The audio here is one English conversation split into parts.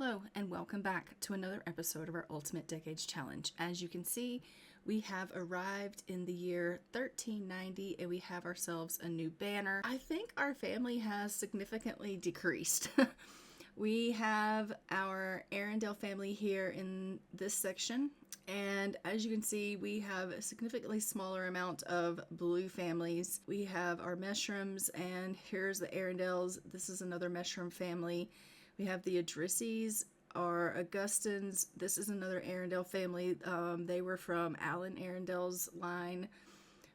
Hello and welcome back to another episode of our Ultimate Decades Challenge. As you can see, we have arrived in the year 1390 and we have ourselves a new banner. I think our family has significantly decreased. We have our Arendelle family here in this section, and as you can see, we have a significantly smaller amount of blue families. We have our Meshrooms, and here's the Arendelles. This is another Meshroom family. We have the Adrisses, our Augustins. This is another Arendelle family. They were from Alan Arendelle's line.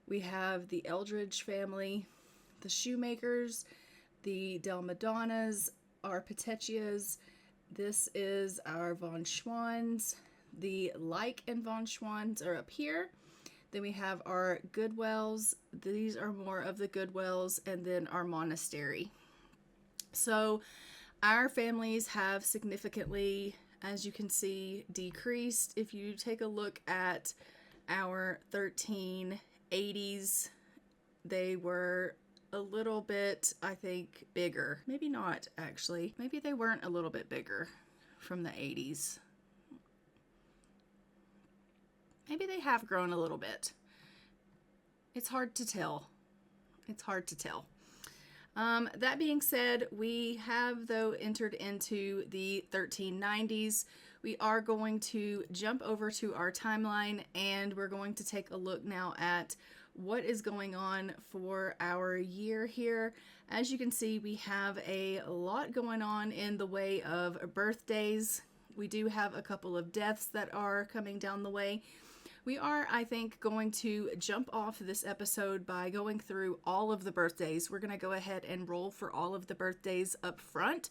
We have the Eldridge family, the Shoemakers, the Del Madonnas, our Petechias. This is our Von Schwans. The Like and Von Schwans are up here. Then we have our Goodwells. These are more of the Goodwells, and then our Monastery. So our families have significantly, as you can see, decreased. If you take a look at our 1380s, they were a little bit, I think, bigger. Maybe not, actually. Maybe they weren't a little bit bigger from the 80s. Maybe they have grown a little bit. It's hard to tell. It's hard to tell. That being said, we have, though, entered into the 1390s. We are going to jump over to our timeline, and we're going to take a look now at what is going on for our year here. As you can see, we have a lot going on in the way of birthdays. We do have a couple of deaths that are coming down the way. We are, I think, going to jump off this episode by going through all of the birthdays. We're going to go ahead and roll for all of the birthdays up front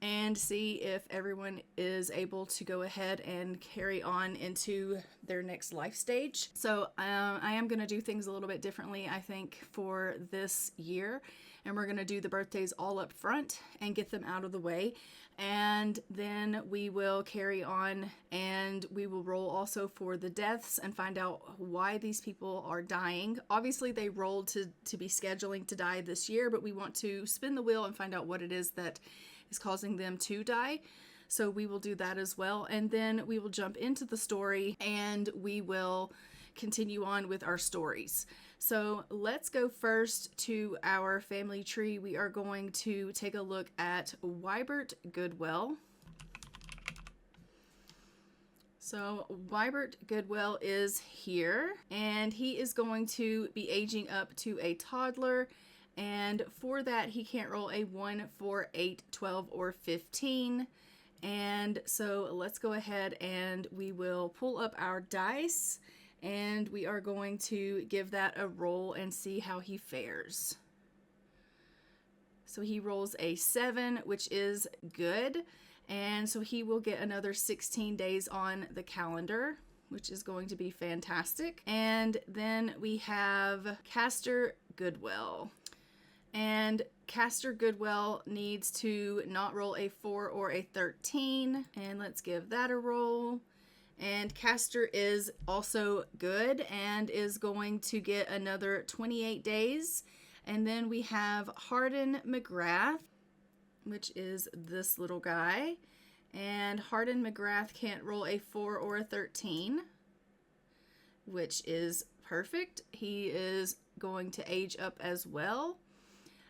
and see if everyone is able to go ahead and carry on into their next life stage. So I am going to do things a little bit differently, I think, for this year. And we're going to do the birthdays all up front and get them out of the way. And then we will carry on and we will roll also for the deaths and find out why these people are dying. Obviously, they rolled to be scheduling to die this year, but we want to spin the wheel and find out what it is that is causing them to die. So we will do that as well. And then we will jump into the story and we will continue on with our stories. So let's go first to our family tree. We are going to take a look at Wybert Goodwell. So Wybert Goodwell is here, and he is going to be aging up to a toddler. And for that, he can't roll a 1, 4, 8, 12, or 15. And so let's go ahead and we will pull up our dice. And we are going to give that a roll and see how he fares. So he rolls a 7, which is good. And so he will get another 16 days on the calendar, which is going to be fantastic. And then we have Castor Goodwell. And Castor Goodwell needs to not roll a 4 or a 13. And let's give that a roll. And Castor is also good and is going to get another 28 days. And then we have Hardin McGrath, which is this little guy. And Hardin McGrath can't roll a 4 or a 13, which is perfect. He is going to age up as well.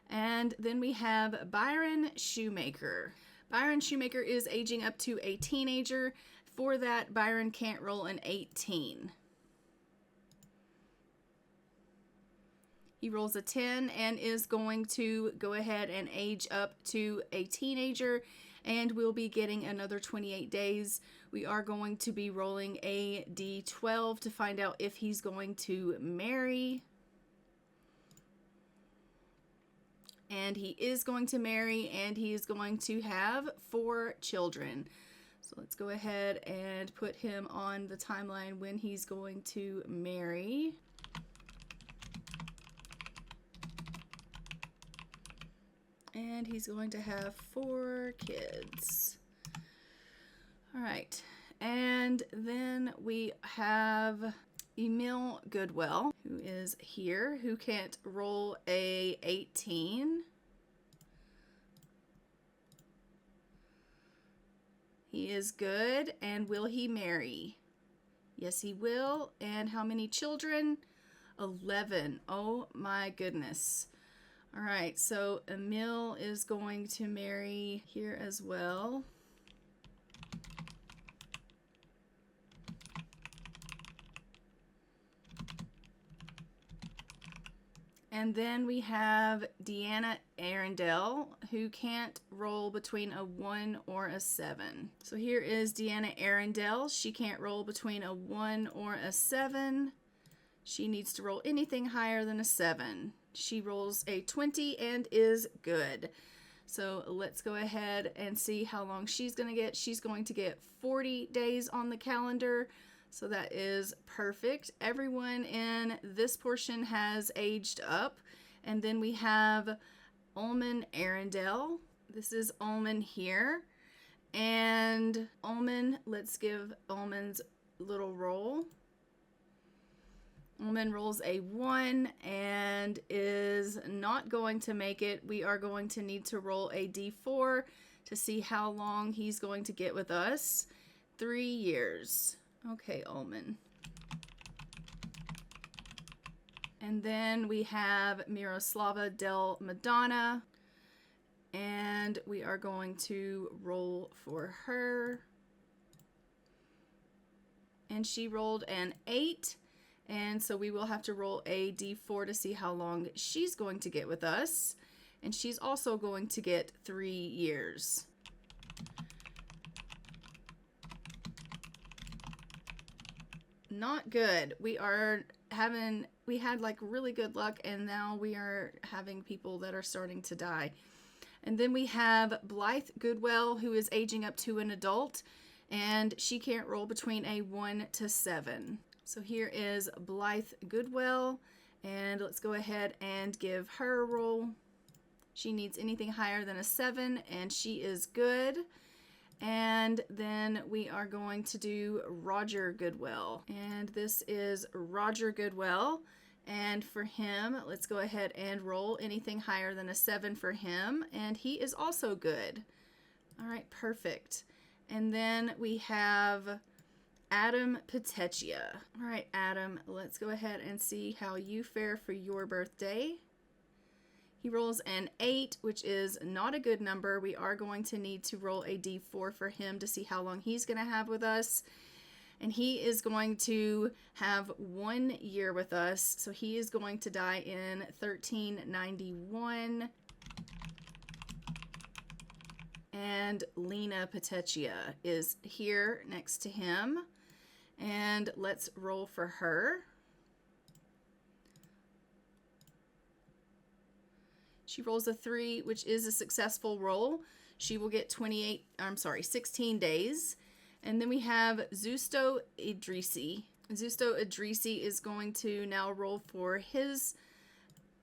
And then we have Byron Shoemaker. Byron Shoemaker is aging up to a teenager. For that, Byron can't roll an 18. He rolls a 10 and is going to go ahead and age up to a teenager, and we'll be getting another 28 days. We are going to be rolling a D12 to find out if he's going to marry. And he is going to marry, and he is going to have 4 children. So let's go ahead and put him on the timeline when he's going to marry. And he's going to have 4 kids. All right. And then we have Emil Goodwell, who is here, who can't roll a 18. He is good. And will he marry? Yes, he will. And how many children? 11. Oh my goodness. All right, so Emil is going to marry here as well. And then we have Deanna Arundel, who can't roll between a 1 or a 7. So here is Deanna Arundel. She can't roll between a 1 or a 7. She needs to roll anything higher than a 7. She rolls a 20 and is good. So let's go ahead and see how long she's going to get. She's going to get 40 days on the calendar. So that is perfect. Everyone in this portion has aged up. And then we have Ullman Arundel. This is Ullman here. And Ullman, let's give Ullman's little roll. Ullman rolls a 1 and is not going to make it. We are going to need to roll a d4 to see how long he's going to get with us. 3 years. Okay, Ullman. And then we have Miroslava Del Madonna. And we are going to roll for her. And she rolled an 8. And so we will have to roll a d4 to see how long she's going to get with us. And she's also going to get 3 years. Not good. We had like really good luck, and now we are having people that are starting to die. And then we have Blythe Goodwell, who is aging up to an adult, and she can't roll between a 1 to 7. So here is Blythe Goodwell, and let's go ahead and give her a roll. She needs anything higher than a 7, and she is good. And then we are going to do Roger Goodwell. And this is Roger Goodwell. And for him, let's go ahead and roll anything higher than a 7 for him. And he is also good. All right, perfect. And then we have Adam Petechia. All right, Adam, let's go ahead and see how you fare for your birthday. He rolls an 8, which is not a good number. We are going to need to roll a d4 for him to see how long he's going to have with us. And he is going to have 1 year with us. So he is going to die in 1391. And Lena Petechia is here next to him. And let's roll for her. She rolls a 3, which is a successful roll. She will get 16 days. And then we have Zusto Idrisi. Zusto Idrisi is going to now roll for his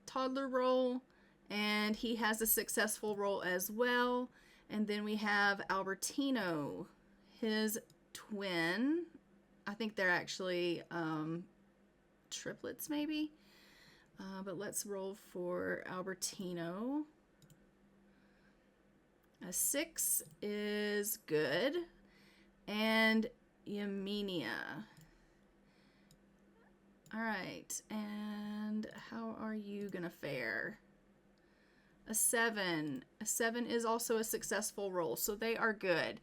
toddler roll, and he has a successful roll as well. And then we have Albertino, his twin. I think they're actually triplets maybe. But let's roll for Albertino. A 6 is good. And Yaminia. All right. And how are you going to fare? A 7. A 7 is also a successful roll, so they are good.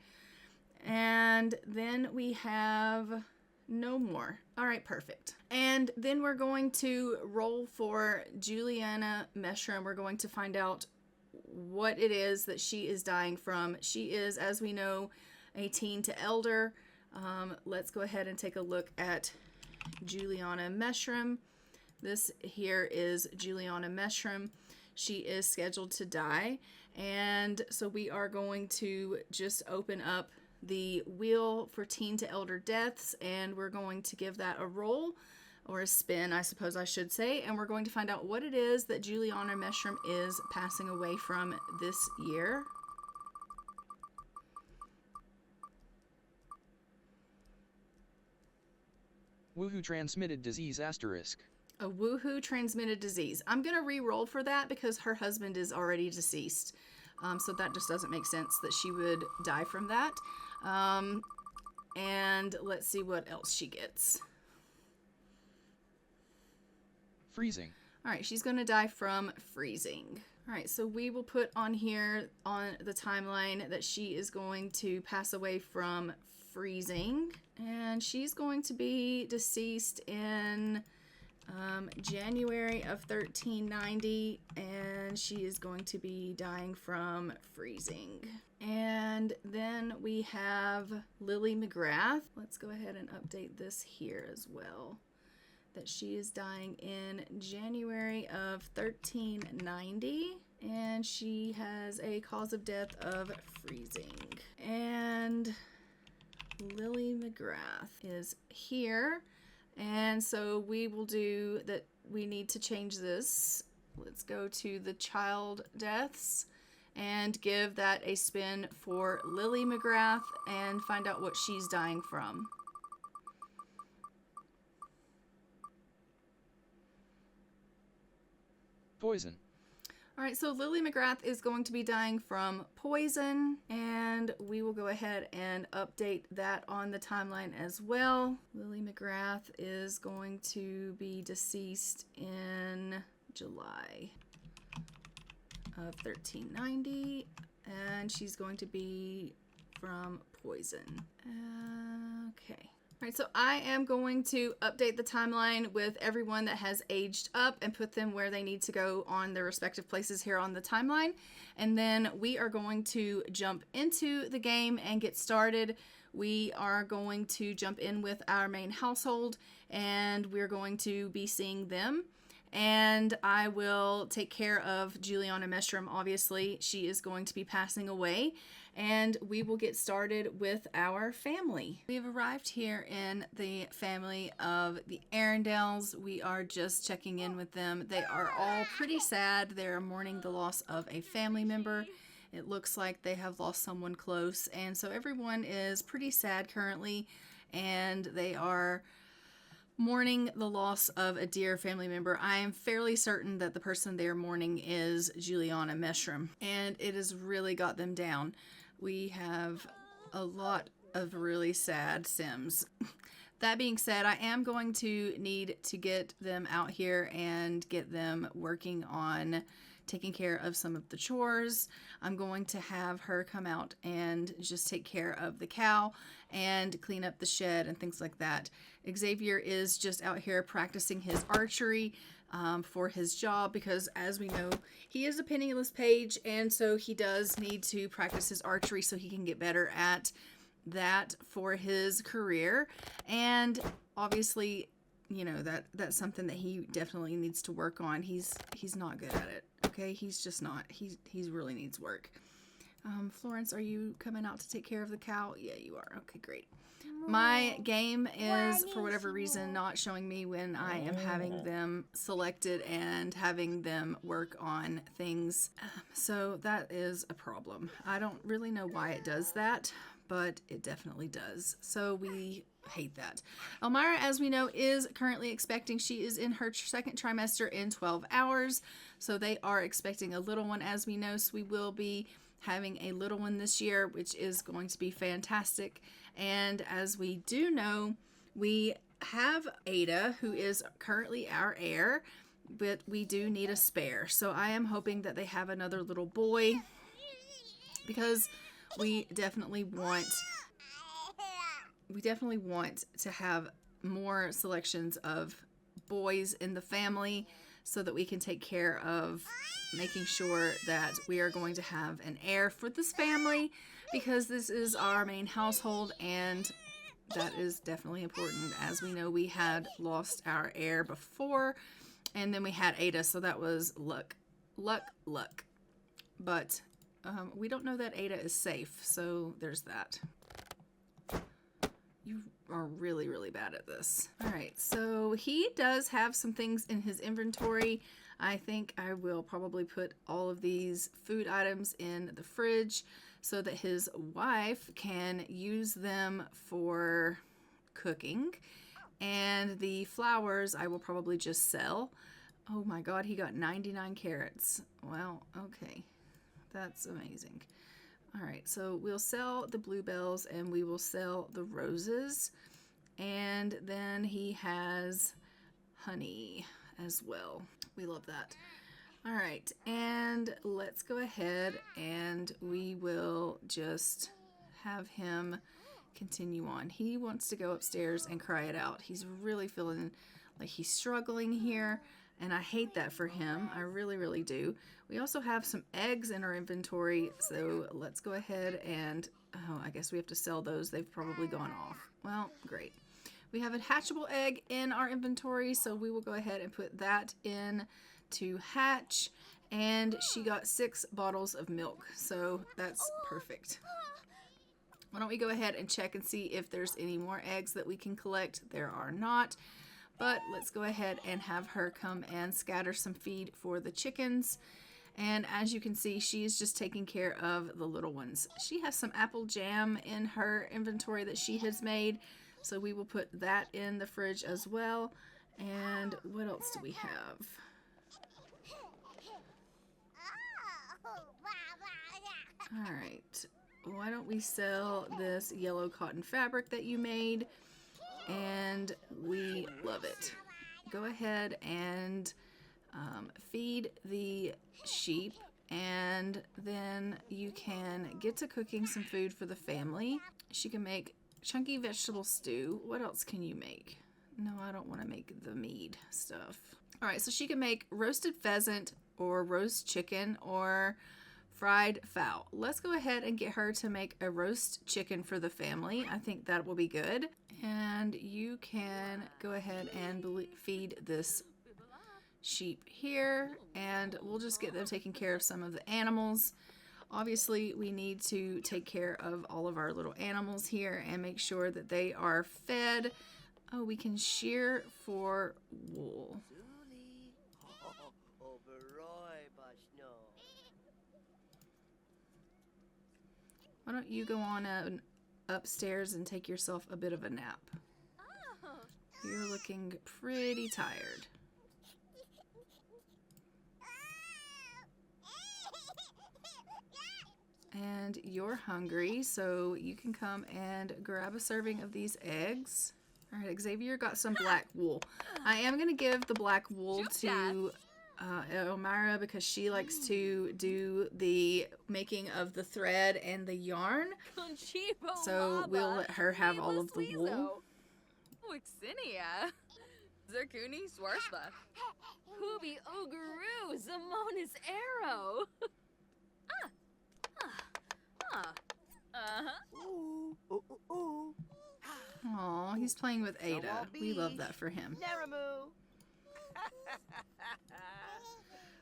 And then we have no more. All right, perfect. And then we're going to roll for Juliana Meshram. We're going to find out what it is that she is dying from. She is, as we know, a teen to elder. Let's go ahead and take a look at Juliana Meshram. This here is Juliana Meshram. She is scheduled to die. And so we are going to just open up the wheel for teen to elder deaths, and we're going to give that a roll, or a spin, I suppose I should say, and we're going to find out what it is that Juliana Meshram is passing away from this year. Woohoo transmitted disease asterisk. A woohoo transmitted disease. I'm going to re-roll for that because her husband is already deceased. So that just doesn't make sense that she would die from that. And let's see what else she gets. Freezing. All right, she's going to die from freezing. All right, so we will put on here on the timeline that she is going to pass away from freezing. And she's going to be deceased in January of 1390. And she is going to be dying from freezing. And then we have Lily McGrath. Let's go ahead and update this here as well. That she is dying in January of 1390, and she has a cause of death of freezing. And Lily McGrath is here, and so we will do that. We need to change this. Let's go to the child deaths and give that a spin for Lily McGrath and find out what she's dying from. Poison. All right, so Lily McGrath is going to be dying from poison, and we will go ahead and update that on the timeline as well. Lily McGrath is going to be deceased in July of 1390, and she's going to be from poison. Okay. All right, so I am going to update the timeline with everyone that has aged up and put them where they need to go on their respective places here on the timeline. And then we are going to jump into the game and get started. We are going to jump in with our main household, and we're going to be seeing them. And I will take care of Juliana Mestrom. Obviously, she is going to be passing away. And we will get started with our family. We have arrived here in the family of the Arundels. We are just checking in with them. They are all pretty sad. They're mourning the loss of a family member. It looks like they have lost someone close. And so everyone is pretty sad currently. And they are mourning the loss of a dear family member. I am fairly certain that the person they are mourning is Juliana Mestrom. And it has really got them down. We have a lot of really sad Sims. That being said, I am going to need to get them out here and get them working on taking care of some of the chores. I'm going to have her come out and just take care of the cow and clean up the shed and things like that. Xavier is just out here practicing his archery for his job because, as we know, he is a penniless page, and so he does need to practice his archery so he can get better at that for his career. And obviously, you know, that's something that he definitely needs to work on. He's not good at it. Okay, he's just not. He really needs work. Florence, are you coming out to take care of the cow? Yeah, you are. Okay, great. My game is, for whatever reason, not showing me when I am having them selected and having them work on things. So that is a problem. I don't really know why it does that, but it definitely does. So we hate that. Elmira, as we know, is currently expecting. She is in her second trimester in 12 hours. So they are expecting a little one, as we know. So we will be having a little one this year, which is going to be fantastic. And as we do know, we have Ada, who is currently our heir, but we do need a spare. So I am hoping that they have another little boy, because we definitely want to have more selections of boys in the family so that we can take care of making sure that we are going to have an heir for this family, because this is our main household, and that is definitely important. As we know, we had lost our heir before, and then we had Ada, so that was luck. But we don't know that Ada is safe, so there's that. You are really, really bad at this. All right, so he does have some things in his inventory. I think I will probably put all of these food items in the fridge so that his wife can use them for cooking. And the flowers I will probably just sell. Oh my God, he got 99 carrots. Wow, okay. That's amazing. All right, so we'll sell the bluebells and we will sell the roses. And then he has honey as well. We love that. All right, and let's go ahead and we will just have him continue on. He wants to go upstairs and cry it out. He's really feeling like he's struggling here, and I hate that for him. I really, really do. We also have some eggs in our inventory, so let's go ahead and, oh, I guess we have to sell those. They've probably gone off. Well, great. We have a hatchable egg in our inventory, so we will go ahead and put that in to hatch, and she got 6 bottles of milk, so that's perfect. Why don't we go ahead and check and see if there's any more eggs that we can collect? There are not, but let's go ahead and have her come and scatter some feed for the chickens. And as you can see, she's just taking care of the little ones. She has some apple jam in her inventory that she has made, so we will put that in the fridge as well. And what else do we have? All right, why don't we sell this yellow cotton fabric that you made? And we love it. Go ahead and feed the sheep, and then you can get to cooking some food for the family. She can make chunky vegetable stew. What else can you make? No, I don't want to make the mead stuff. All right, so she can make roasted pheasant or roast chicken or fried fowl. Let's go ahead and get her to make a roast chicken for the family. I think that will be good. And you can go ahead and feed this sheep here, and we'll just get them taking care of some of the animals. Obviously, we need to take care of all of our little animals here and make sure that they are fed. Oh, we can shear for wool. Why don't you go on upstairs and take yourself a bit of a nap? You're looking pretty tired. And you're hungry, so you can come and grab a serving of these eggs. All right, Xavier got some black wool. I am going to give the black wool to Elmira because she likes to do the making of the thread and the yarn. So we'll let her have all of the wool. Wixinia. Zerkuni Swarspa. Hubi Oguru Zamonis Arrow. Aw, he's playing with Ada. We love that for him.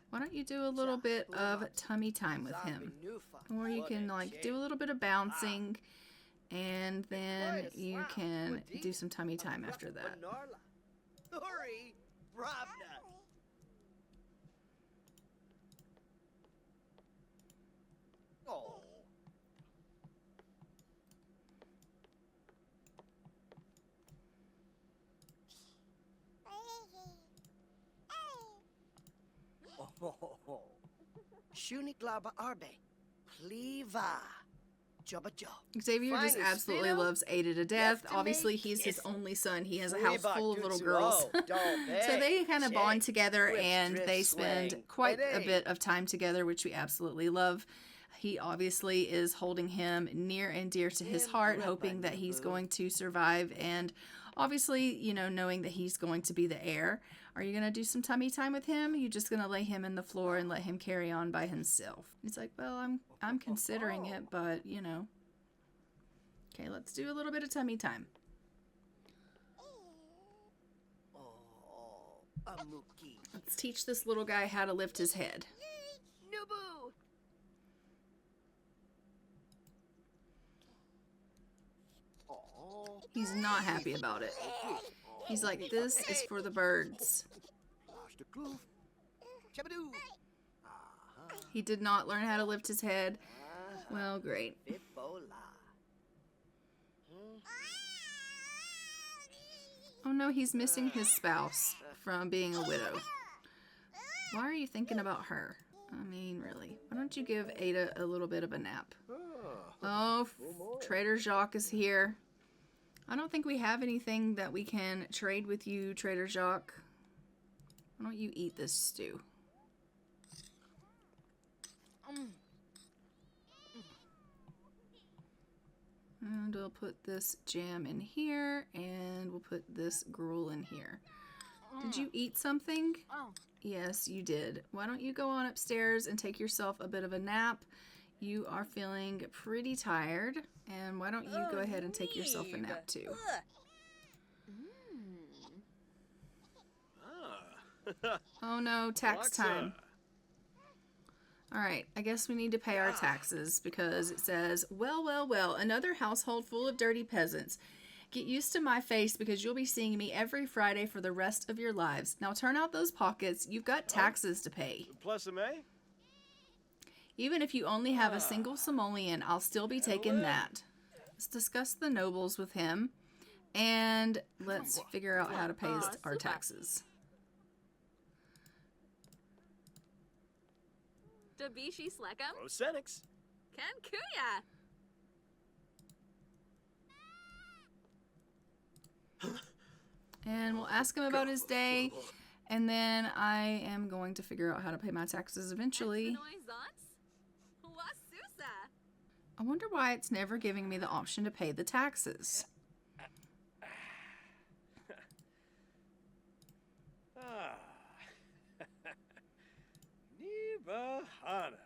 Why don't you do a little bit of tummy time with him? Or you can like do a little bit of bouncing, and then you can do some tummy time after that. Shuniklaba Arbe. Pliva. Jobba Job. Xavier just absolutely loves Ada to death. Obviously, he's his only son. He has a house full of little girls. So they kind of bond together, and they spend quite a bit of time together, which we absolutely love. He obviously is holding him near and dear to his heart, hoping that he's going to survive, and obviously, you know, knowing that he's going to be the heir. Are you going to do some tummy time with him? Are you just going to lay him in the floor and let him carry on by himself? He's like, well, I'm considering it, but, you know. Okay, let's do a little bit of tummy time. Let's teach this little guy how to lift his head. Nubu. He's not happy about it. He's like, this is for the birds. He did not learn how to lift his head. Well, great. Oh no, he's missing his spouse from being a widow. Why are you thinking about her? I mean, really. Why don't you give Ada a little bit of a nap? Oh, Trader Jacques is here. I don't think we have anything that we can trade with you, Trader Jacques. Why don't you eat this stew? And we'll put this jam in here, and we'll put this gruel in here. Did you eat something? Yes, you did. Why don't you go on upstairs and take yourself a bit of a nap? You are feeling pretty tired, and why don't you go ahead and take yourself a nap too? Oh no, tax time. Alright, I guess we need to pay our taxes because it says, well, another household full of dirty peasants. Get used to my face because you'll be seeing me every Friday for the rest of your lives. Now turn out those pockets. You've got taxes to pay. Plus a May? Even if you only have a single simoleon, I'll still be taking that. Let's discuss the nobles with him, and let's figure out how to pay our taxes. Dabishi Slekam? Rosenix. Ken Kuya! And we'll ask him about his day, and then I am going to figure out how to pay my taxes eventually. I wonder why it's never giving me the option to pay the taxes. Nibahana.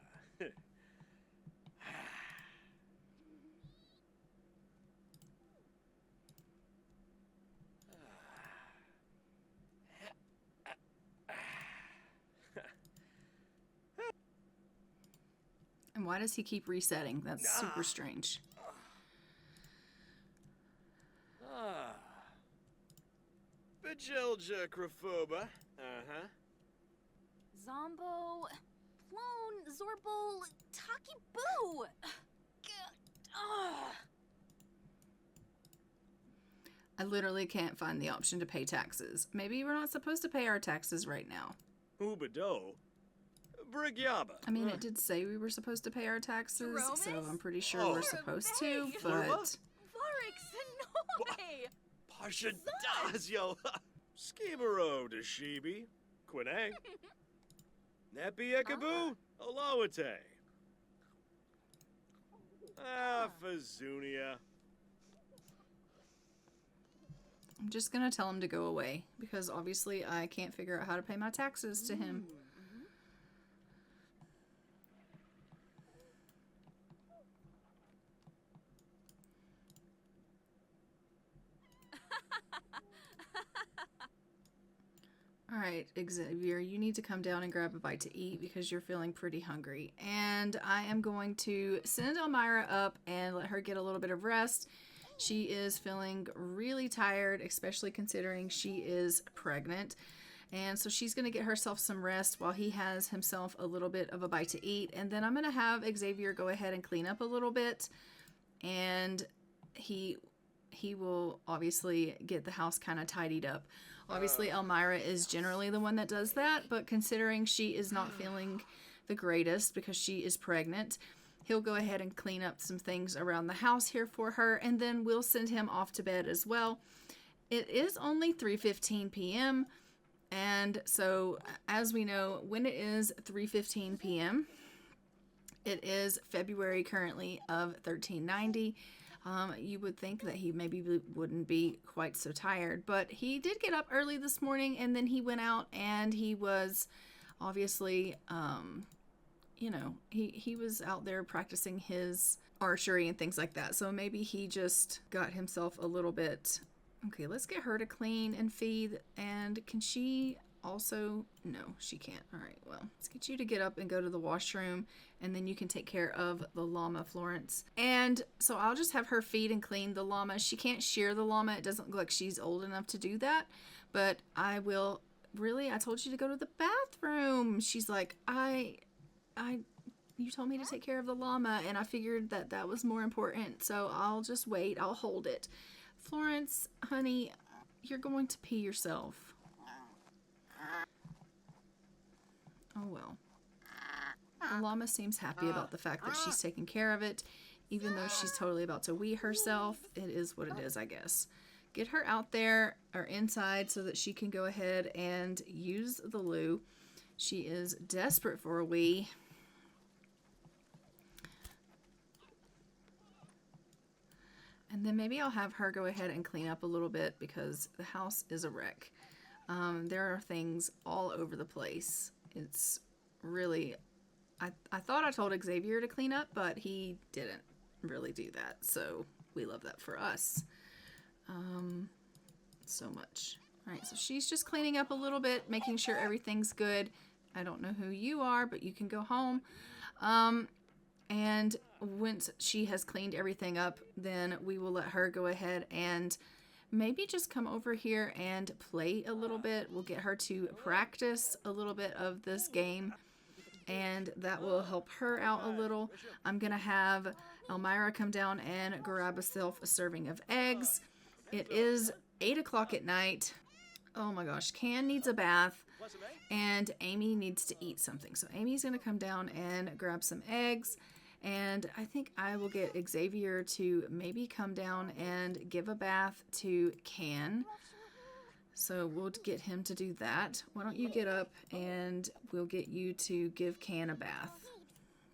And why does he keep resetting? That's super strange. Bajilja Craphoba. Zombo, Plone, Zorble, Taki Boo! I literally can't find the option to pay taxes. Maybe we're not supposed to pay our taxes right now. Ubado. Brigyaba. I mean, it did say we were supposed to pay our taxes, so I'm pretty sure we're supposed to, but... Varix Sinome! Pasha Dazio. Skibero Deshibi. Quinang. Nepi Ekabu. Olawate. Fazunia. I'm just gonna tell him to go away, because obviously I can't figure out how to pay my taxes to him. Alright, Xavier, you need to come down and grab a bite to eat because you're feeling pretty hungry. And I am going to send Elmira up and let her get a little bit of rest. She is feeling really tired, especially considering she is pregnant. And so she's going to get herself some rest while he has himself a little bit of a bite to eat. And then I'm going to have Xavier go ahead and clean up a little bit. And he will obviously get the house kind of tidied up. Obviously, Elmira is generally the one that does that, but considering she is not feeling the greatest because she is pregnant, he'll go ahead and clean up some things around the house here for her, and then we'll send him off to bed as well. It is only 3:15 p.m., and so as we know, when it is 3:15 p.m., it is February currently of 1390. You would think that he maybe wouldn't be quite so tired, but he did get up early this morning, and then he went out and he was obviously, he was out there practicing his archery and things like that. So maybe he just got himself a little bit. Okay, let's get her to clean and feed. And can she also? No, she can't. All right, well, let's get you to get up and go to the washroom, and then you can take care of the llama, Florence. And so I'll just have her feed and clean the llama. She can't shear the llama. It doesn't look like she's old enough to do that, but I will. Really, I told you to go to the bathroom. She's like, you told me to take care of the llama, and I figured that that was more important, so I'll just wait. I'll hold it. Florence, honey, you're going to pee yourself. Oh well. The llama seems happy about the fact that she's taking care of it. even though she's totally about to wee herself. It is what it is, I guess. Get her out there or inside so that she can go ahead and use the loo. She is desperate for a wee. And then maybe I'll have her go ahead and clean up a little bit because the house is a wreck. There are things all over the place. It's really... I thought I told Xavier to clean up, but he didn't really do that. So we love that for us. So much. All right, so she's just cleaning up a little bit, making sure everything's good. I don't know who you are, but you can go home. And once she has cleaned everything up, then we will let her go ahead and maybe just come over here and play a little bit. We'll get her to practice a little bit of this game, and that will help her out a little. I'm going to have Elmira come down and grab herself a serving of eggs. It is 8 o'clock at night. Oh my gosh, Can needs a bath, and Amy needs to eat something. So Amy's going to come down and grab some eggs, and I think I will get Xavier to maybe come down and give a bath to Can. So we'll get him to do that. Why don't you get up and we'll get you to give Can a bath.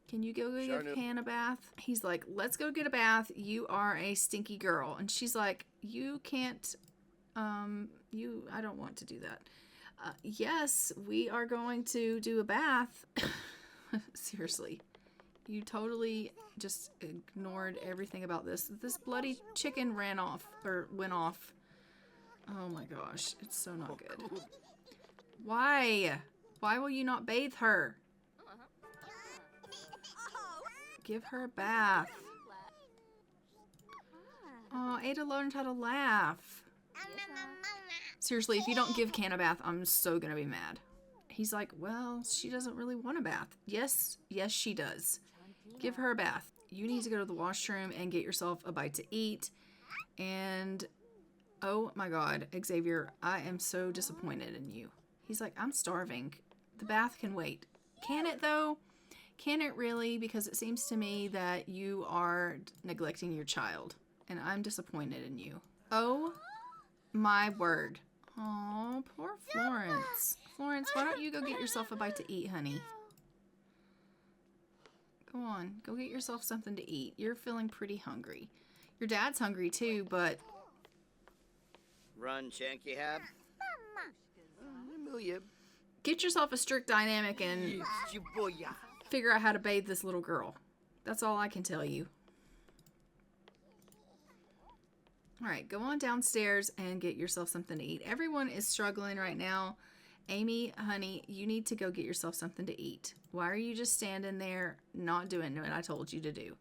Can you go give Can a bath? He's like, let's go get a bath. You are a stinky girl. And she's like, you can't, I don't want to do that. Yes, we are going to do a bath. Seriously. You totally just ignored everything about this. This bloody chicken went off. Oh my gosh, it's so not good. Why? Why will you not bathe her? Give her a bath. Oh, Ada learned how to laugh. Seriously, if you don't give Can a bath, I'm so gonna be mad. He's like, well, she doesn't really want a bath. Yes, she does. Give her a bath. You need to go to the washroom and get yourself a bite to eat. And oh my God, Xavier, I am so disappointed in you. He's like, I'm starving. The bath can wait. Can it though? Can it really? Because it seems to me that you are neglecting your child, and I'm disappointed in you. Oh my word. Oh, poor Florence. Florence, why don't you go get yourself a bite to eat, honey? Go on, go get yourself something to eat. You're feeling pretty hungry. Your dad's hungry too, but... Run, Shanky Hab. Get yourself a strict dynamic and figure out how to bathe this little girl. That's all I can tell you. Alright, go on downstairs and get yourself something to eat. Everyone is struggling right now. Amy, honey, you need to go get yourself something to eat. Why are you just standing there not doing what I told you to do?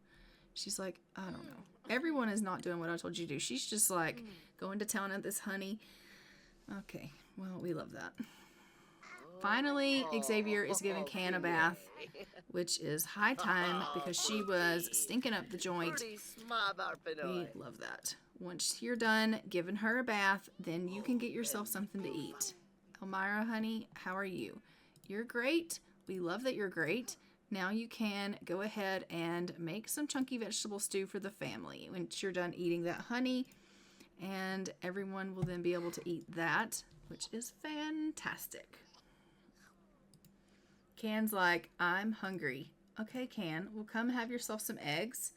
She's like, I don't know. Everyone is not doing what I told you to do. She's just like going to town at this honey. Okay, well, we love that. Finally, Xavier is giving Can a bath, which is high time because she was stinking up the joint. We love that. Once you're done giving her a bath, then you can get yourself something to eat. Elmira, honey, how are you? You're great. We love that you're great. Now you can go ahead and make some chunky vegetable stew for the family once you're done eating that honey, and everyone will then be able to eat that, which is fantastic. Can's like, I'm hungry. Okay, Can, well, come have yourself some eggs.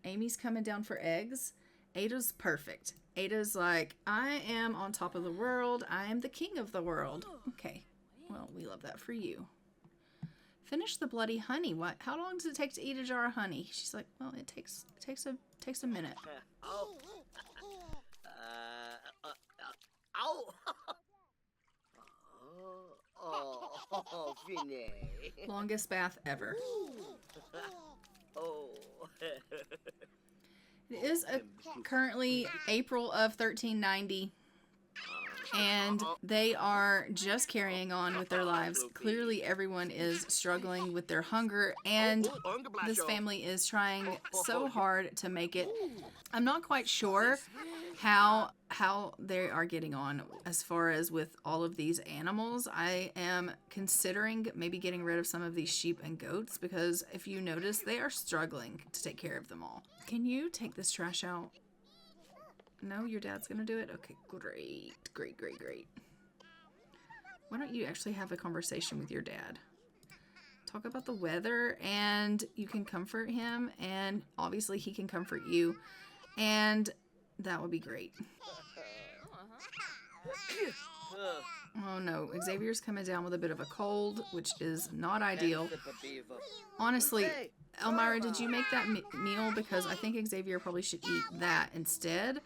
Amy's coming down for eggs. Ada's perfect. Ada's like, I am on top of the world. I am the king of the world. Okay, well, we love that for you. Finish the bloody honey. What? How long does it take to eat a jar of honey? She's like, well, it takes a minute. Longest bath ever. It is currently April of 1390. And they are just carrying on with their lives. Clearly, everyone is struggling with their hunger, and this family is trying so hard to make it. I'm not quite sure how they are getting on as far as with all of these animals. I am considering maybe getting rid of some of these sheep and goats because if you notice, they are struggling to take care of them all. Can you take this trash out? No, your dad's gonna do it? Okay, great. Why don't you actually have a conversation with your dad? Talk about the weather, and you can comfort him, and obviously he can comfort you, and that would be great. Oh no, Xavier's coming down with a bit of a cold, which is not ideal. Honestly, Elmira, did you make that meal? Because I think Xavier probably should eat that instead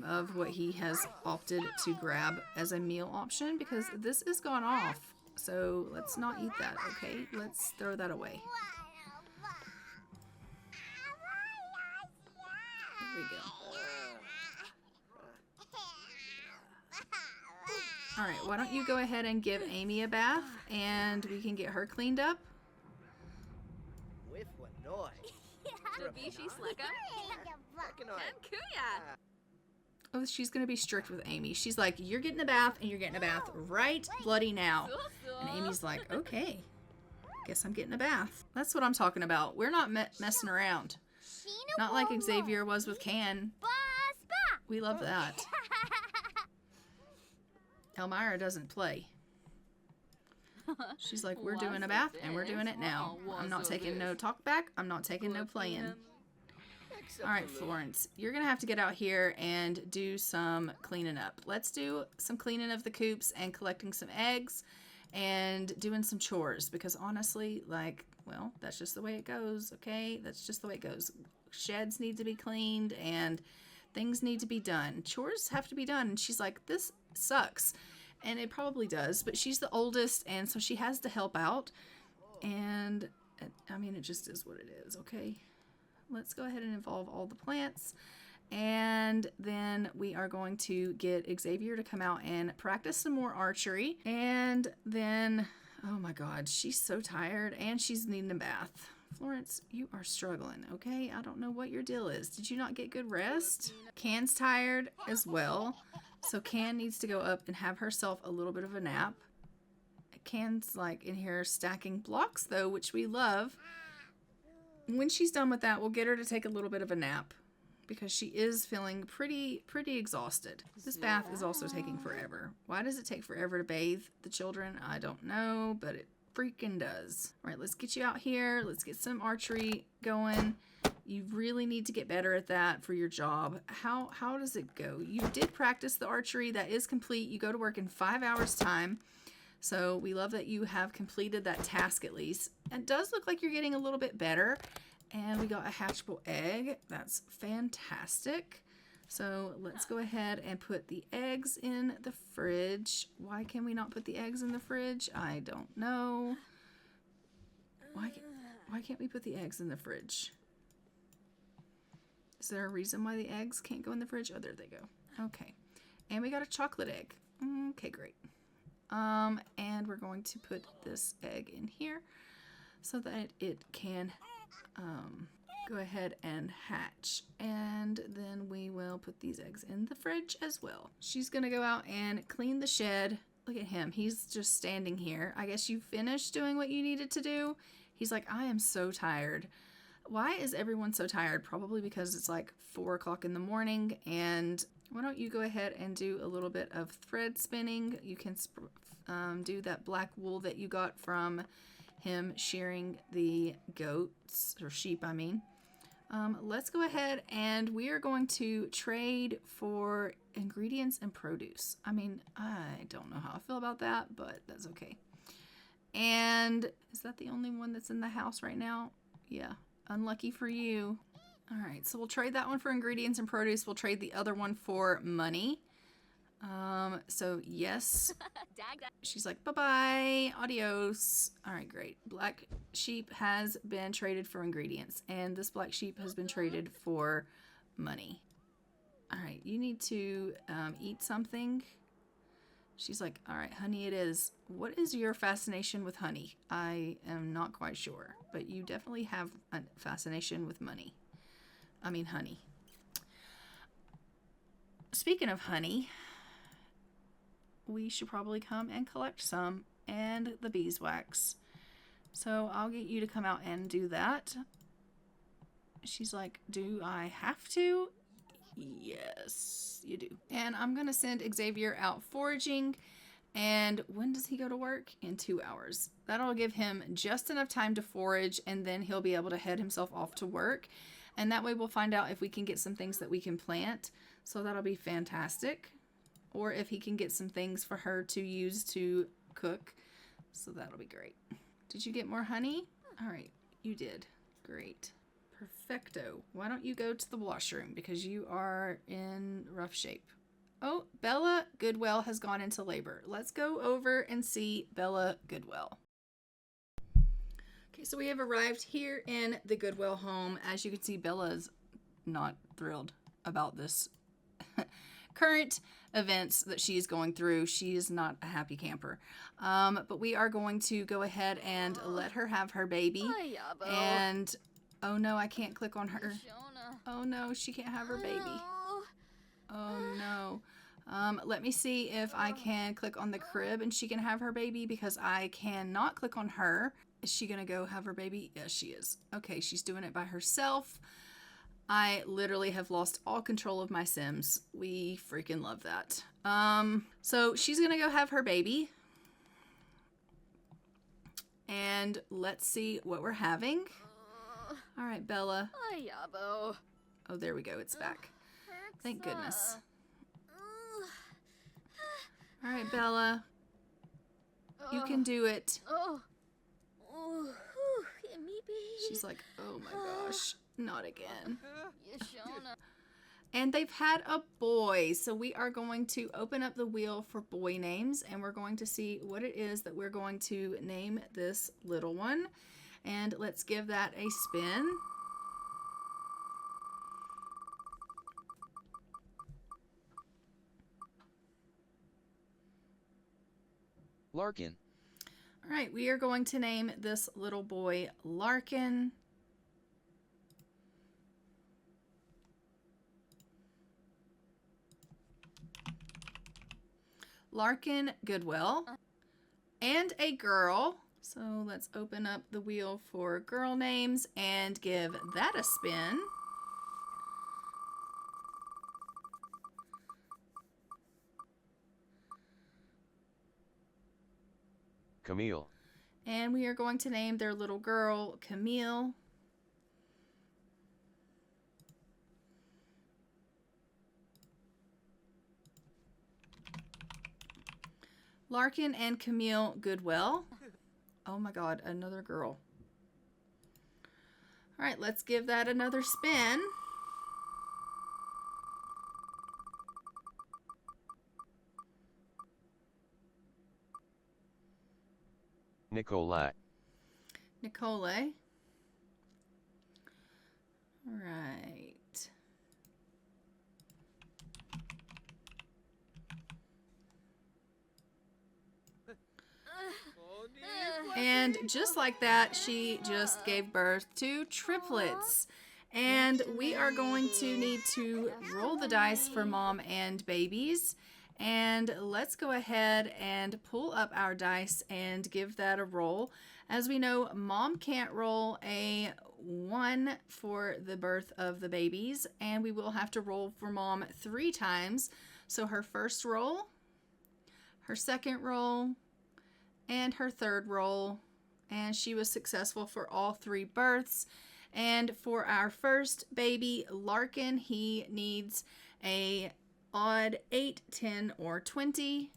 of what he has opted to grab as a meal option, because this is gone off. So let's not eat that, okay? Let's throw that away. There we go. Alright, why don't you go ahead and give Amy a bath, and we can get her cleaned up. With what noise? Dabishi Slickum. And Kuya. Oh, she's going to be strict with Amy. She's like, you're getting a bath, and you're getting a bath right bloody now. And Amy's like, okay, guess I'm getting a bath. That's what I'm talking about. We're not messing around. Not like Xavier was with Can. We love that. Elmira doesn't play. She's like, we're doing a bath, and we're doing it now. I'm not taking no talk back. I'm not taking no playing. All right, Florence, you're going to have to get out here and do some cleaning up. Let's do some cleaning of the coops and collecting some eggs and doing some chores because honestly, like, well, that's just the way it goes, okay? That's just the way it goes. Sheds need to be cleaned and things need to be done. Chores have to be done. And she's like, this sucks. And it probably does, but she's the oldest, and so she has to help out. And, I mean, it just is what it is, okay? Let's go ahead and involve all the plants. And then we are going to get Xavier to come out and practice some more archery. And then, oh my God, she's so tired and she's needing a bath. Florence, you are struggling, okay? I don't know what your deal is. Did you not get good rest? Can's tired as well. So Can needs to go up and have herself a little bit of a nap. Can's like in here stacking blocks though, which we love. When she's done with that, we'll get her to take a little bit of a nap because she is feeling pretty exhausted. This bath is also taking forever. Why does it take forever to bathe the children? I don't know, but it freaking does. All right, let's get you out here. Let's get some archery going. You really need to get better at that for your job. How does it go? You did practice the archery. That is complete. You go to work in 5 hours time. So we love that you have completed that task at least. It does look like you're getting a little bit better. And we got a hatchable egg. That's fantastic. So let's go ahead and put the eggs in the fridge. Why can we not put the eggs in the fridge? I don't know. Why can't we put the eggs in the fridge? Is there a reason why the eggs can't go in the fridge? Oh, there they go. Okay. And we got a chocolate egg. Okay, great. And we're going to put this egg in here so that it can go ahead and hatch. And then we will put these eggs in the fridge as well. She's gonna go out and clean the shed. Look at him. He's just standing here. I guess you finished doing what you needed to do. He's like, I am so tired. Why is everyone so tired? Probably because it's like 4 o'clock in the morning. And why don't you go ahead and do a little bit of thread spinning? You can do that black wool that you got from him shearing the goats, or sheep, I mean. Let's go ahead and we are going to trade for ingredients and produce. I mean, I don't know how I feel about that, but that's okay. And is that the only one that's in the house right now? Yeah, unlucky for you. All right, so we'll trade that one for ingredients and produce. We'll trade the other one for money. So yes, she's like, bye-bye, adios. All right, great. Black sheep has been traded for ingredients, and this black sheep has been traded for money. All right, you need to eat something. She's like, all right, honey, it is. What is your fascination with honey? I am not quite sure, but you definitely have a fascination with money. I mean, honey. speaking of honey, we should probably come and collect some, and the beeswax. So I'll get you to come out and do that. She's like, do I have to? Yes, you do. And I'm going to send Xavier out foraging. And when does he go to work? In 2 hours. That'll give him just enough time to forage, and then he'll be able to head himself off to work. And that way we'll find out if we can get some things that we can plant. So that'll be fantastic. Or if he can get some things for her to use to cook. So that'll be great. Did you get more honey? All right, you did. Great. Perfecto. Why don't you go to the washroom because you are in rough shape. Oh, Bella Goodwell has gone into labor. Let's go over and see Bella Goodwell. Okay, so we have arrived here in the Goodwell home. As you can see, Bella's not thrilled about this current events that she is going through. She is not a happy camper. But we are going to go ahead and let her have her baby. And oh no, I can't click on her. Oh no, she can't have her baby. Oh no. Let me see if I can click on the crib and she can have her baby, because I cannot click on her. Is she gonna go have her baby? Yes, she is. Okay, she's doing it by herself. I literally have lost all control of my Sims. We freaking love that. So she's gonna go have her baby. And let's see what we're having. All right, Bella. Oh, there we go. It's back. Thank goodness. All right, Bella. You can do it. She's like, oh my gosh, not again. And they've had a boy, so we are going to open up the wheel for boy names, and we're going to see what it is that we're going to name this little one. And let's give that a spin. Larkin. All right, we are going to name this little boy Larkin. Larkin Goodwell. And a girl. So let's open up the wheel for girl names and give that a spin. Camille. And we are going to name their little girl Camille. Larkin and Camille Goodwell. Oh my God, another girl. All right, let's give that another spin. Nicolette. Nicole. All right. And just like that, she just gave birth to triplets. And we are going to need to roll the dice for mom and babies. And let's go ahead and pull up our dice and give that a roll. As we know, mom can't roll a 1 for the birth of the babies, and we will have to roll for mom 3 times. So her first roll, her second roll, and her third roll, and she was successful for all 3 births. And for our first baby, Larkin, he needs a odd 8, 10, or 20.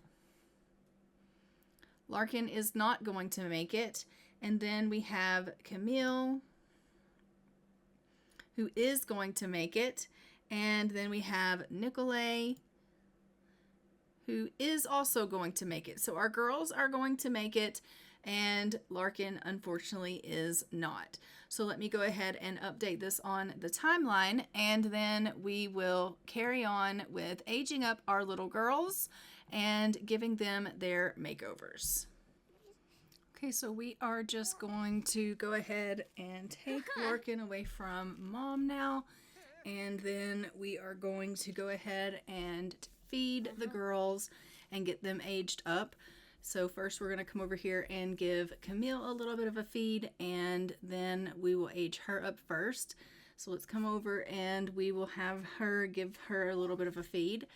Larkin is not going to make it. And then we have Camille, who is going to make it. And then we have Nicolette, who is also going to make it. So our girls are going to make it, and Larkin, unfortunately, is not. So let me go ahead and update this on the timeline, and then we will carry on with aging up our little girls and giving them their makeovers. Okay, so we are just going to go ahead and take Larkin away from mom now, And then we are going to go ahead and feed the girls and get them aged up. So first we're going to come over here and give Camille a little bit of a feed, and then we will age her up first. So let's come over and we will have her give her a little bit of a feed.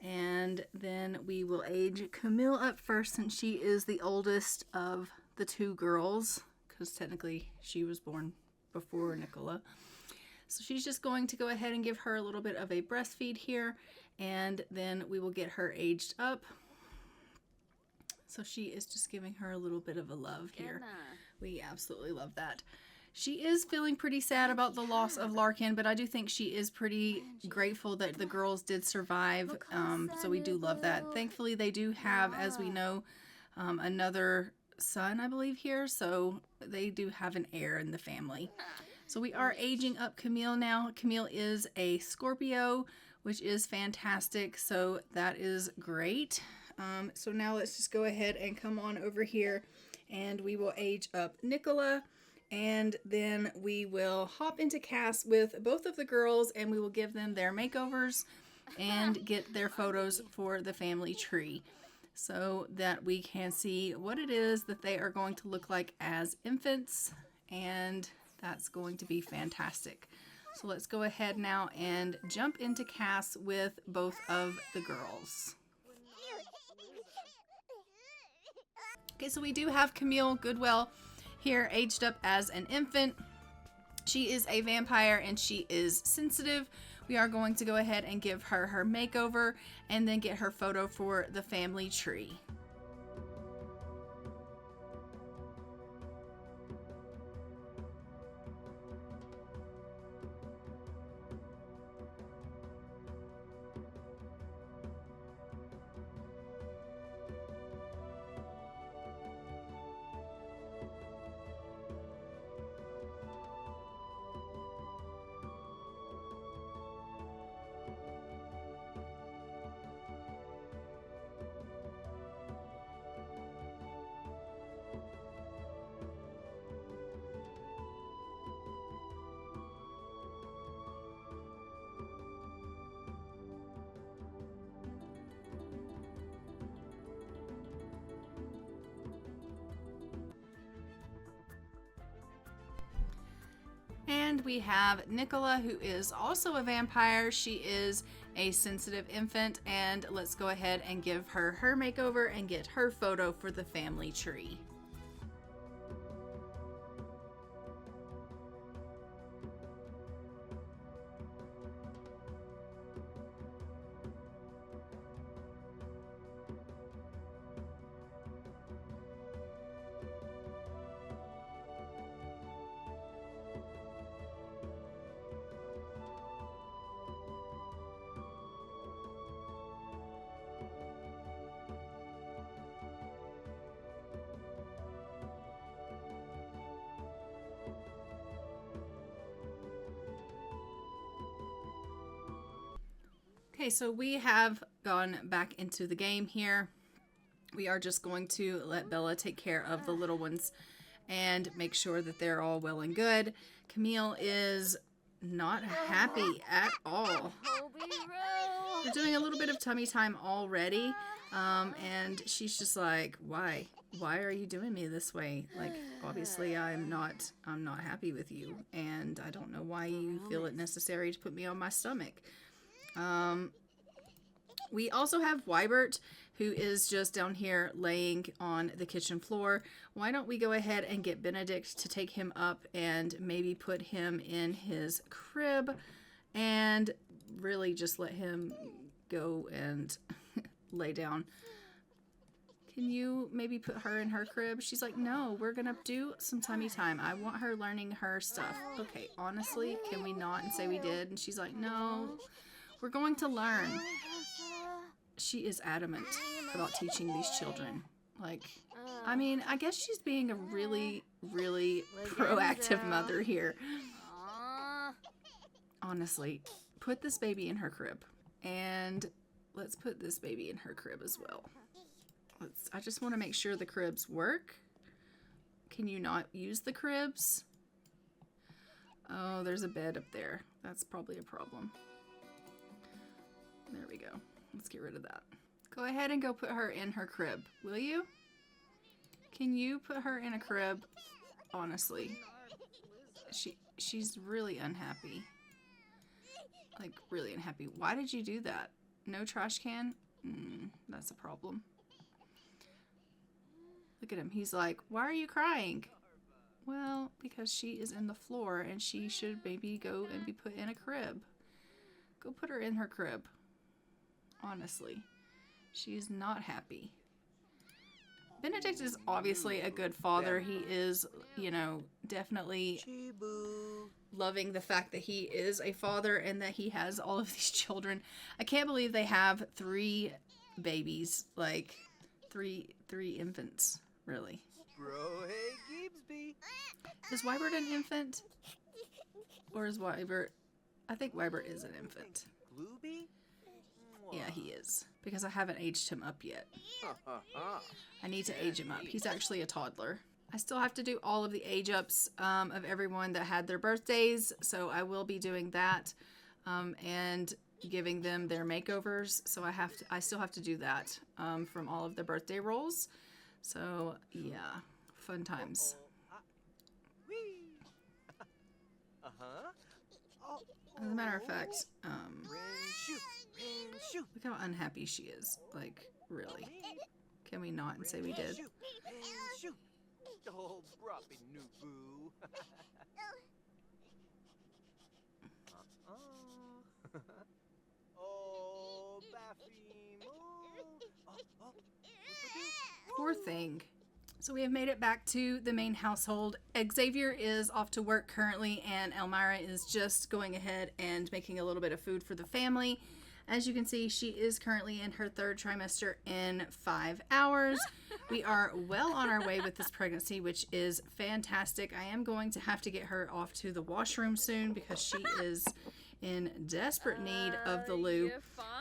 And then we will age Camille up first, since she is the oldest of the two girls, because technically she was born before Nicola. So she's just going to go ahead and give her a little bit of a breastfeed here, and then we will get her aged up. So she is just giving her a little bit of a love here. We absolutely love that. She is feeling pretty sad about the loss of Larkin, but I do think she is pretty grateful that the girls did survive. So we do love that. Thankfully, they do have, as we know, another son, I believe, here. So they do have an heir in the family. So we are aging up Camille now. Camille is a Scorpio, which is fantastic. So that is great. So now let's just go ahead and come on over here, and we will age up Nicola. And then we will hop into cast with both of the girls, and we will give them their makeovers and get their photos for the family tree, so that we can see what it is that they are going to look like as infants. And that's going to be fantastic. So let's go ahead now and jump into cast with both of the girls. Okay, so we do have Camille Goodwell here, aged up as an infant. She is a vampire and she is sensitive. We are going to go ahead and give her her makeover and then get her photo for the family tree. And we have Nicola, who is also a vampire. She is a sensitive infant, and let's go ahead and give her her makeover and get her photo for the family tree. Okay, so we have gone back into the game here. We are just going to let Bella take care of the little ones and make sure that they're all well and good. Camille is not happy at all. We're doing a little bit of tummy time already, and she's just like, why are you doing me this way? Like, obviously I'm not happy with you, and I don't know why you feel it necessary to put me on my stomach. We also have Wybert, who is just down here laying on the kitchen floor. Why don't we go ahead and get Benedict to take him up and maybe put him in his crib and really just let him go and lay down. Can you maybe put her in her crib? She's like, no, we're gonna do some tummy time. I want her learning her stuff. Okay, honestly, can we not and say we did? And she's like, no, we're going to learn. She is adamant about teaching these children. Like, I mean, I guess she's being a really, really proactive mother here. Honestly, put this baby in her crib. And let's put this baby in her crib as well. I just want to make sure the cribs work. Can you not use the cribs? Oh, there's a bed up there. That's probably a problem. There we go. Let's get rid of that. Go ahead and go put her in her crib, will you? Can you put her in a crib? Honestly. She's really unhappy. Like, really unhappy. Why did you do that? No trash can? That's a problem. Look at him. He's like, why are you crying? Well, because she is in the floor and she should maybe go and be put in a crib. Go put her in her crib. Honestly. She's not happy. Benedict is obviously a good father. He is, you know, definitely loving the fact that he is a father and that he has all of these children. I can't believe they have 3 babies, like 3 infants, really. Is Wybert an infant? Or is Wybert... I think Wybert is an infant. Yeah, he is. Because I haven't aged him up yet. I need to age him up. He's actually a toddler. I still have to do all of the age ups of everyone that had their birthdays. So I will be doing that. And giving them their makeovers. So I still have to do that from all of the birthday rolls. So yeah, fun times. As a matter of fact, look how unhappy she is. Like, really. Can we not and say we did? Poor thing. So we have made it back to the main household. Xavier is off to work currently, and Elmira is just going ahead and making a little bit of food for the family. As you can see, she is currently in her 3rd trimester in 5 hours. We are well on our way with this pregnancy, which is fantastic. I am going to have to get her off to the washroom soon because she is in desperate need of the loo.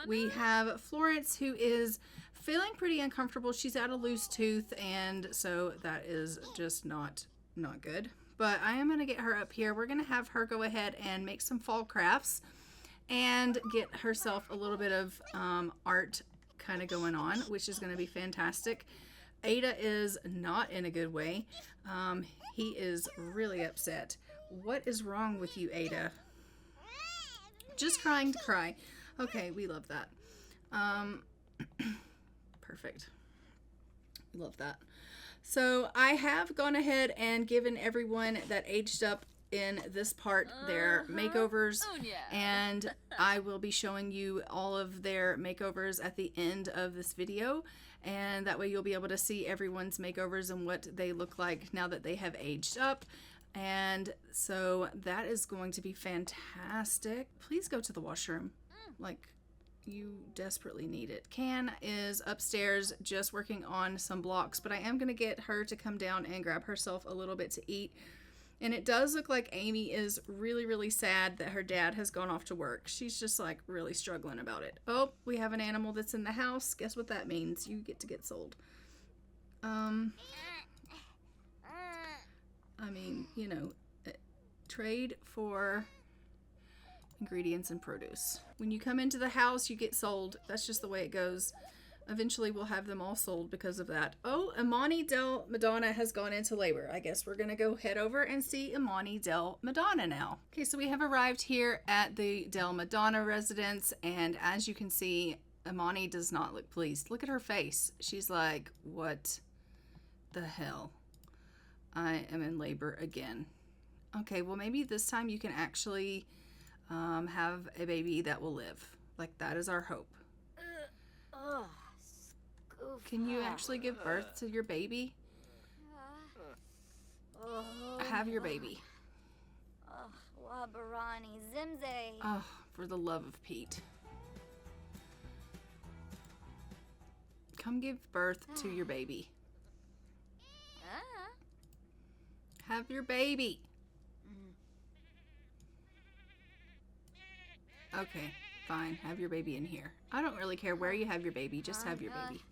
We have Florence, who is feeling pretty uncomfortable. She's had a loose tooth, and so that is just not good. But I am going to get her up here. We're going to have her go ahead and make some fall crafts and get herself a little bit of art kind of going on, which is going to be fantastic. Ada is not in a good way. He is really upset. What is wrong with you, Ada? Just crying to cry. Okay, we love that. Perfect. Love that. So I have gone ahead and given everyone that aged up in this part their makeovers, and I will be showing you all of their makeovers at the end of this video, and that way you'll be able to see everyone's makeovers and what they look like now that they have aged up. And so that is going to be fantastic. Please go to the washroom. Like, you desperately need it. Can is upstairs just working on some blocks, but I am going to get her to come down and grab herself a little bit to eat. And it does look like Amy is really, really sad that her dad has gone off to work. She's just like really struggling about it. Oh, we have an animal that's in the house. Guess what that means? You get to get sold. I mean, you know, trade for ingredients and produce. When you come into the house, you get sold. That's just the way it goes. Eventually, we'll have them all sold because of that. Oh, Imani Del Madonna has gone into labor. I guess we're going to go head over and see Imani Del Madonna now. Okay, so we have arrived here at the Del Madonna residence, and as you can see, Imani does not look pleased. Look at her face. She's like, what the hell? I am in labor again. Okay, well, maybe this time you can actually have a baby that will live. Like, that is our hope. Can you actually give birth to your baby? Have your baby. Wabarani Zimze. Oh, for the love of Pete. Come give birth to your baby. Have your baby. Okay, fine. Have your baby in here. I don't really care where you have your baby. Just have your baby.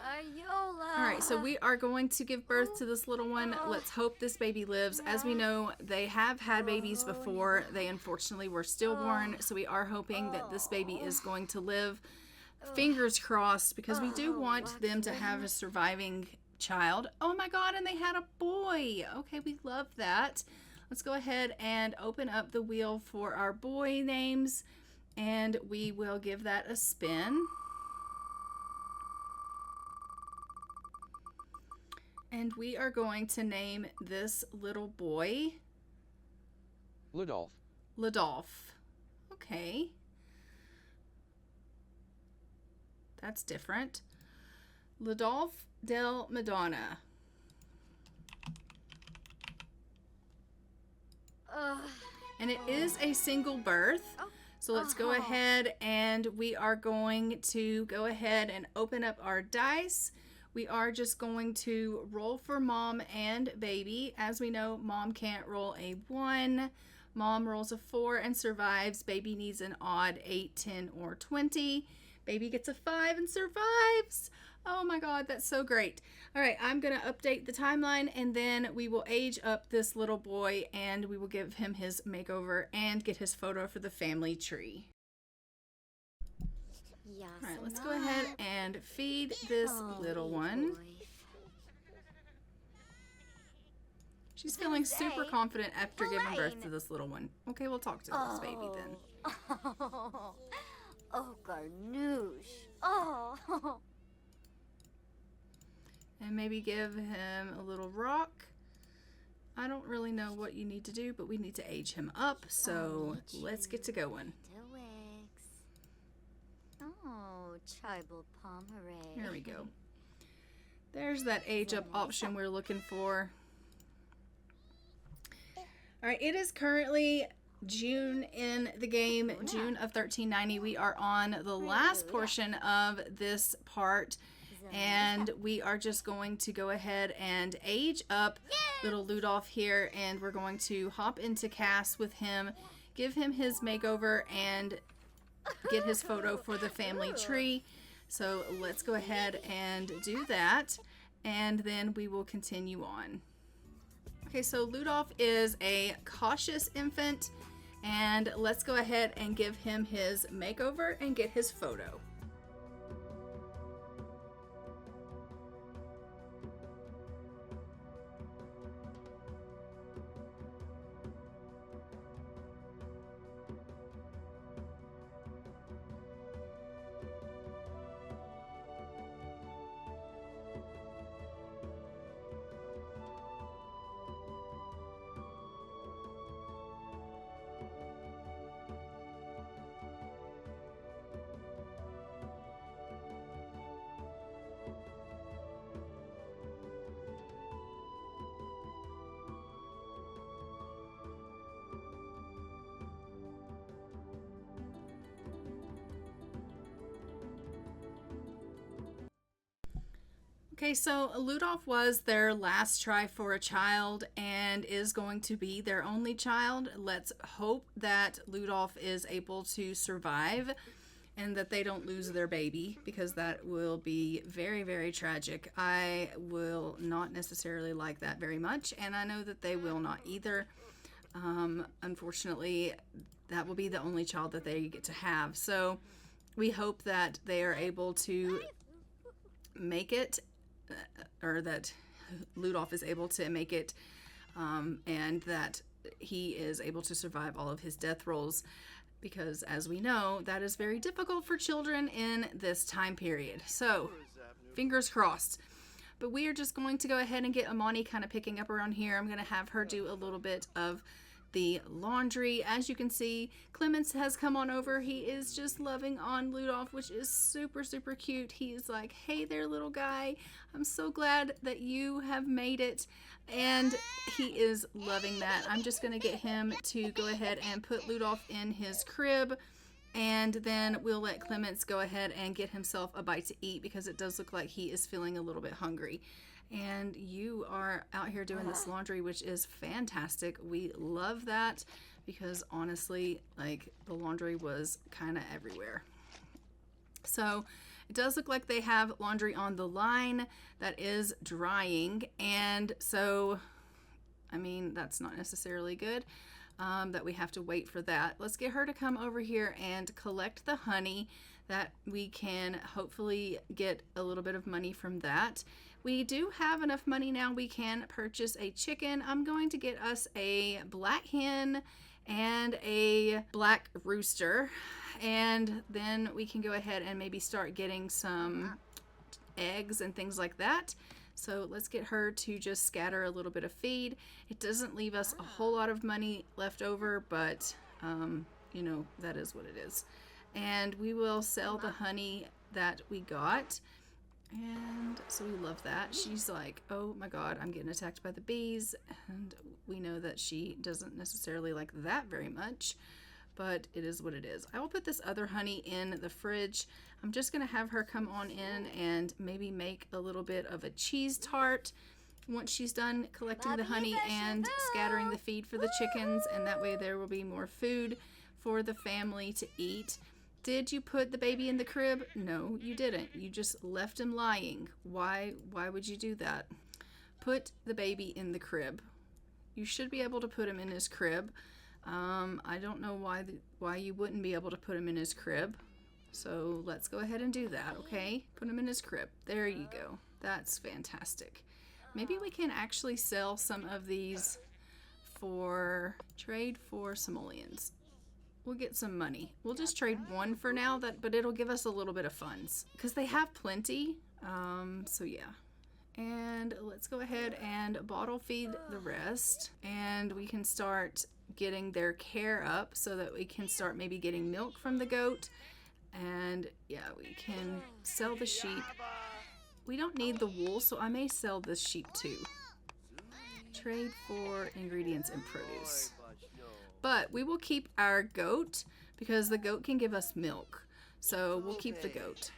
Ayola. All right, so we are going to give birth to this little one. Let's hope this baby lives. As we know, they have had babies before. They unfortunately were stillborn, so we are hoping that this baby is going to live. Fingers crossed, because we do want them to have a surviving child. Oh my God, and they had a boy. Okay, we love that. Let's go ahead and open up the wheel for our boy names, and we will give that a spin. And we are going to name this little boy Ludolf. Ludolf. Okay. That's different. Ludolf del Madonna. And it is a single birth. So let's go ahead, and we are going to go ahead and open up our dice. We are just going to roll for mom and baby. As we know, mom can't roll a 1. Mom rolls a 4 and survives. Baby needs an odd 8, 10, or 20. Baby gets a 5 and survives. Oh my God, that's so great. All right, I'm going to update the timeline, and then we will age up this little boy, and we will give him his makeover and get his photo for the family tree. All right, let's go ahead and feed this little one. She's feeling super confident after giving birth to this little one. Okay, we'll talk to this baby then. Oh, Garnouche. Oh. And maybe give him a little rock. I don't really know what you need to do, but we need to age him up, so let's get to going. Oh, tribal Pomeray. There we go. There's that age up option we're looking for. All right, it is currently June in the game, June of 1390. We are on the last portion of this part, and we are just going to go ahead and age up little Ludolf here, and we're going to hop into Cass with him, give him his makeover, and get his photo for the family tree. So let's go ahead and do that, and then we will continue on. Okay, so Ludolf is a cautious infant, and let's go ahead and give him his makeover and get his photo. Okay, so Ludolf was their last try for a child and is going to be their only child. Let's hope that Ludolf is able to survive and that they don't lose their baby, because that will be very, very tragic. I will not necessarily like that very much, and I know that they will not either. Unfortunately, that will be the only child that they get to have. So we hope that they are able to make it, or that Ludolf is able to make it, and that he is able to survive all of his death rolls, because as we know, that is very difficult for children in this time period. So fingers crossed. But we are just going to go ahead and get Amani kind of picking up around here. I'm going to have her do a little bit of the laundry. As you can see, Clemens has come on over. He is just loving on Ludolf, which is super, super cute. He is like, hey there, little guy. I'm so glad that you have made it. And he is loving that. I'm just going to get him to go ahead and put Ludolf in his crib. And then we'll let Clemens go ahead and get himself a bite to eat, because it does look like he is feeling a little bit hungry. And you are out here doing this laundry, which is fantastic. We love that, because honestly, like, the laundry was kind of everywhere. So It does look like they have laundry on the line that is drying, and so, I mean, that's not necessarily good that we have to wait for that. Let's get her to come over here and collect the honey that we can hopefully get a little bit of money from that. We do have enough money now. We can purchase a chicken. I'm going to get us a black hen and a black rooster, and then we can go ahead and maybe start getting some eggs and things like that. So let's get her to just scatter a little bit of feed. It doesn't leave us a whole lot of money left over, but you know, that is what it is. And we will sell the honey that we got. And so we love that. She's like, oh my God, I'm getting attacked by the bees. And we know that she doesn't necessarily like that very much, but it is what it is. I will put this other honey in the fridge. I'm just gonna have her come on in and maybe make a little bit of a cheese tart once she's done collecting the honey and scattering the feed for the chickens, and that way there will be more food for the family to eat. Did you put the baby in the crib? No, you didn't. You just left him lying. Why would you do that? Put the baby in the crib. You should be able to put him in his crib. I don't know why you wouldn't be able to put him in his crib. So let's go ahead and do that, okay? Put him in his crib. There you go. That's fantastic. Maybe we can actually sell some of these for trade for simoleons. We'll get some money. We'll just trade one for now, but it'll give us a little bit of funds because they have plenty. So yeah. And let's go ahead and bottle feed the rest, and we can start getting their care up so that we can start maybe getting milk from the goat. And yeah, we can sell the sheep. We don't need the wool, so I may sell this sheep too. Trade for ingredients and produce. But we will keep our goat because the goat can give us milk. So we'll keep the goat.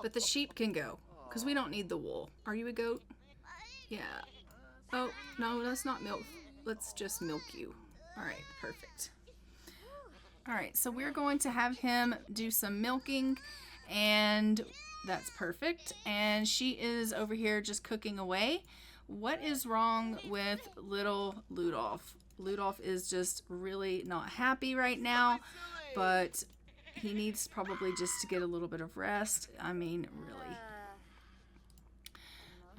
But the sheep can go because we don't need the wool. Are you a goat? Yeah. Oh, no, that's not milk. Let's just milk you. All right, perfect. All right, so we're going to have him do some milking, and that's perfect. And she is over here just cooking away. What is wrong with little Ludolf? Ludolf is just really not happy right now, but he needs probably just to get a little bit of rest. I mean, really.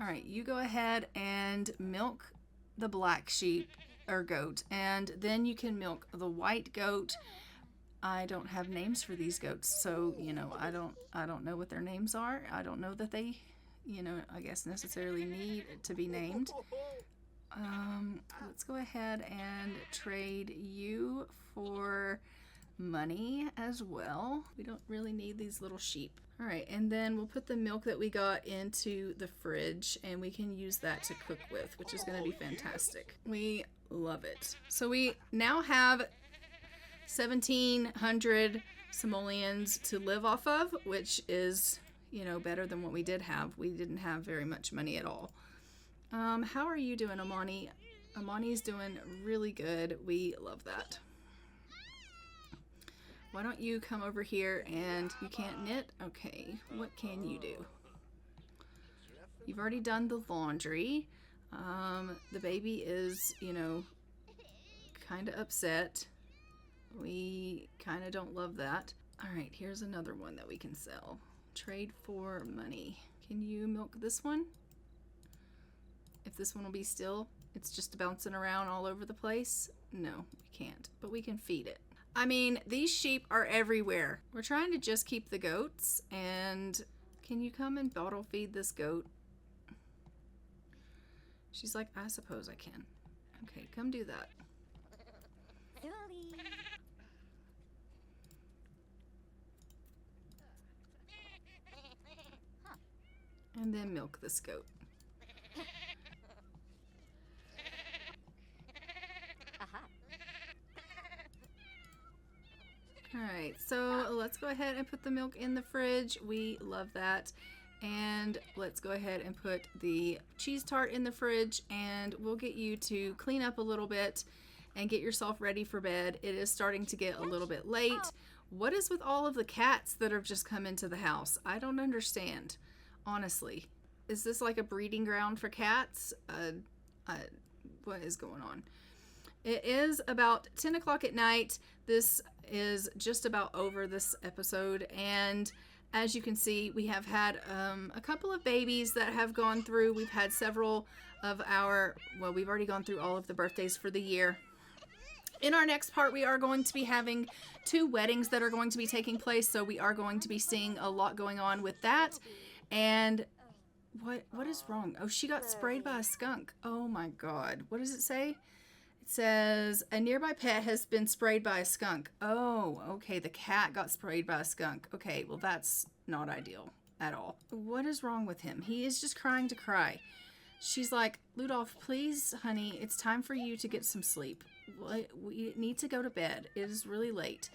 All right, you go ahead and milk the black sheep or goat, and then you can milk the white goat. I don't have names for these goats, so you know, I don't know what their names are. I don't know that they, you know, I guess necessarily need to be named. Let's go ahead and trade you for money as well. We don't really need these little sheep. All right, and then we'll put the milk that we got into the fridge, and we can use that to cook with, which is going to be fantastic. We love it. So we now have 1,700 simoleons to live off of, which is, you know, better than what we did have. We didn't have very much money at all. How are you doing, Amani? Amani's doing really good. We love that. Why don't you come over here, and you can't knit? Okay, what can you do? You've already done the laundry. The baby is, you know, kind of upset. We kind of don't love that. All right, here's another one that we can sell. Trade for money. Can you milk this one? If this one will be still, it's just bouncing around all over the place. No, we can't, but we can feed it. I mean, these sheep are everywhere. We're trying to just keep the goats, and can you come and bottle feed this goat? She's like, I suppose I can. Okay, come do that. And then milk this goat. Alright, so let's go ahead and put the milk in the fridge. We love that. And let's go ahead and put the cheese tart in the fridge, and we'll get you to clean up a little bit and get yourself ready for bed. It is starting to get a little bit late. What is with all of the cats that have just come into the house? I don't understand, honestly. Is this like a breeding ground for cats? What is going on? It is about 10 o'clock at night. This is just about over, this episode, and as you can see, we have had a couple of babies that have gone through. We've had several of our, well, we've already gone through all of the birthdays for the year. In our next part, we are going to be having 2 weddings that are going to be taking place, so we are going to be seeing a lot going on with that. And what is wrong? Oh, she got sprayed by a skunk. Oh my God. What does it say? It says, a nearby pet has been sprayed by a skunk. Oh, okay. The cat got sprayed by a skunk. Okay, well, that's not ideal at all. What is wrong with him? He is just crying to cry. She's like, Ludolph, please, honey, it's time for you to get some sleep. We need to go to bed. It is really late.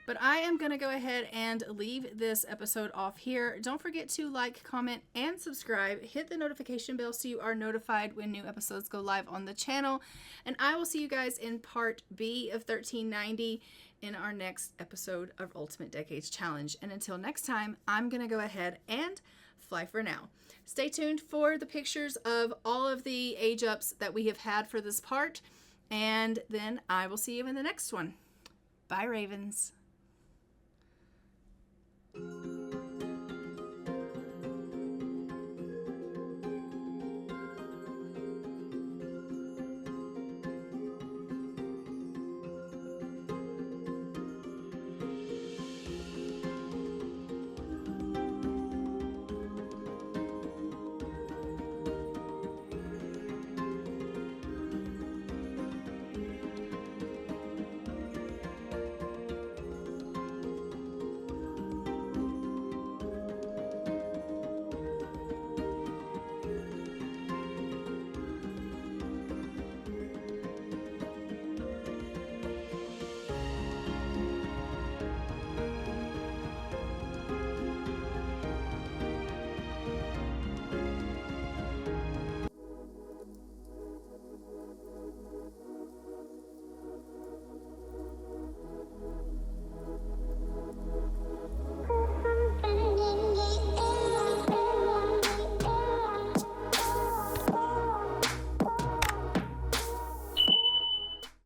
But I am going to go ahead and leave this episode off here. Don't forget to like, comment, and subscribe. Hit the notification bell so you are notified when new episodes go live on the channel. And I will see you guys in part B of 1390 in our next episode of Ultimate Decades Challenge. And until next time, I'm going to go ahead and fly for now. Stay tuned for the pictures of all of the age ups that we have had for this part. And then I will see you in the next one. Bye, Ravens.